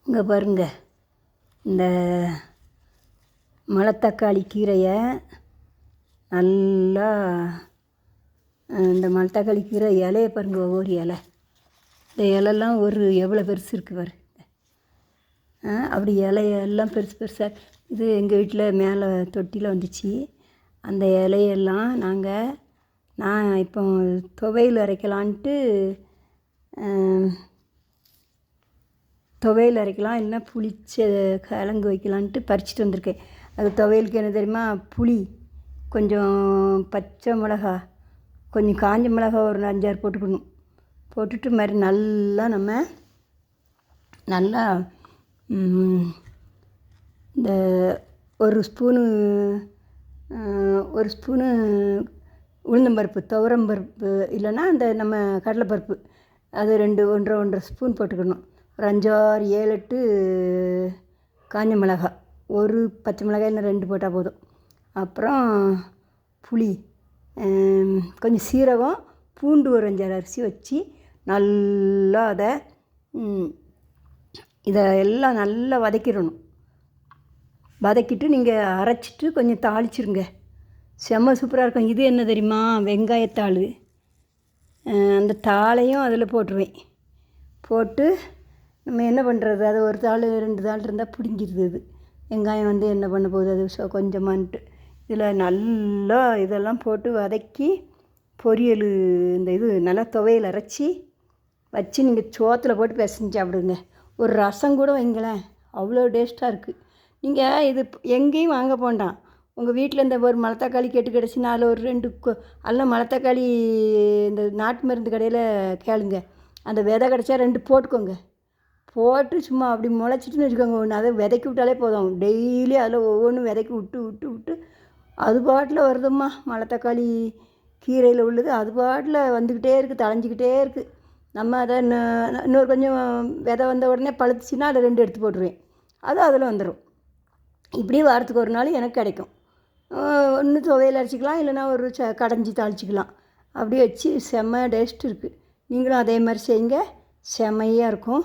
இங்கே பாருங்க, இந்த மணத்தக்காளி கீரையை நல்லா இந்த மணத்தக்காளி கீரை இலையை பாருங்க, ஒவ்வொரு இலை, இந்த இலெல்லாம் ஒரு எவ்வளோ பெருசு இருக்குது பாரு. அப்படி இலையெல்லாம் பெருசு பெருசாக இது எங்கள் வீட்டில் மேலே தொட்டியில் வந்துச்சு. அந்த இலையெல்லாம் நான் இப்போ துவையல் அரைக்கலான்ட்டு துவையல் அரைக்கலாம், இல்லைன்னா புளிச்ச கிழங்கு வைக்கலான்ட்டு பறிச்சிட்டு வந்திருக்கேன். அது துவையலுக்கு என்ன தெரியுமா, புளி கொஞ்சம், பச்சை மிளகா கொஞ்சம், காஞ்ச மிளகா ஒரு 5-6 போட்டுக்கணும். போட்டுட்டு மாதிரி நல்லா இந்த ஒரு ஸ்பூனு உளுந்தம்பருப்பு, துவரம்பருப்பு, இல்லைன்னா அந்த நம்ம கடலைப்பருப்பு, அது 1.5 ஸ்பூன் போட்டுக்கணும். ஒரு 5-6-7-8 காஞ்ச மிளகா, ஒரு பச்சை மிளகாய், இன்னும் 2 போட்டால் போதும். அப்புறம் புளி, கொஞ்சம் சீரகம், பூண்டு ஒரு 5-6 அரிசி வச்சு நல்லா இதை எல்லாம் நல்லா வதக்கிடணும். வதக்கிட்டு நீங்கள் அரைச்சிட்டு கொஞ்சம் தாளிச்சிருங்க, செம்ம சூப்பராக இருக்கும். இது என்ன தெரியுமா, வெங்காயத்தாள். அந்த தாளையும் அதில் போட்டுருவேன். போட்டு நம்ம என்ன பண்ணுறது, அது ஒரு தாள் 2 தாள் இருந்தால் பிடிங்கிடுது. அது வெங்காயம் என்ன பண்ண போகுது, அது கொஞ்சமான்ட்டு இதில் நல்லா இதெல்லாம் போட்டு வதக்கி பொரியல், இந்த இது நல்லா துவையல் அரைச்சி வச்சு நீங்கள் சோத்தில் போட்டு பிசைஞ்சு சாப்பிடுங்க. ஒரு ரசம் கூட வைங்களேன், அவ்வளோ டேஸ்ட்டாக இருக்குது. நீங்கள் இது எங்கேயும் வாங்க போண்டாம், உங்கள் வீட்டில் இந்த ஒரு மணத்தக்காளி கேட்டு கிடச்சின்னா அதில் ஒரு 2 எல்லாம் மணத்தக்காளி இந்த நாட்டு மருந்து கடையில் கேளுங்க, அந்த விதை கிடச்சா 2 போட்டுக்கோங்க. போட்டு சும்மா அப்படி முளைச்சிட்டுன்னு வச்சுக்கோங்க, ஒன்று அதை விதைக்கி விட்டாலே போதும். டெய்லி அதில் ஒவ்வொன்றும் விதைக்கி விட்டு அது பாட்டில் வருதும்மா. மணத்தக்காளி கீரையில் உள்ளது அது பாட்டில் வந்துக்கிட்டே இருக்குது, தழைஞ்சிக்கிட்டே இருக்குது. நம்ம அதை இன்னொரு கொஞ்சம் விதை வந்த உடனே பழுத்துச்சின்னா அதில் 2 எடுத்து போட்டுருவேன், அது அதில் வந்துடும். இப்படி வாரத்துக்கு ஒரு நாள் எனக்கு கிடைக்கும். ஒன்று துவையல் அரைச்சிக்கலாம், இல்லைன்னா ஒரு கடைஞ்சி தாளிச்சிக்கலாம். அப்படி வச்சு செம்ம டேஸ்ட் இருக்குது. நீங்களும் அதே மாதிரி செய்யுங்க, செம்மையாக இருக்கும்.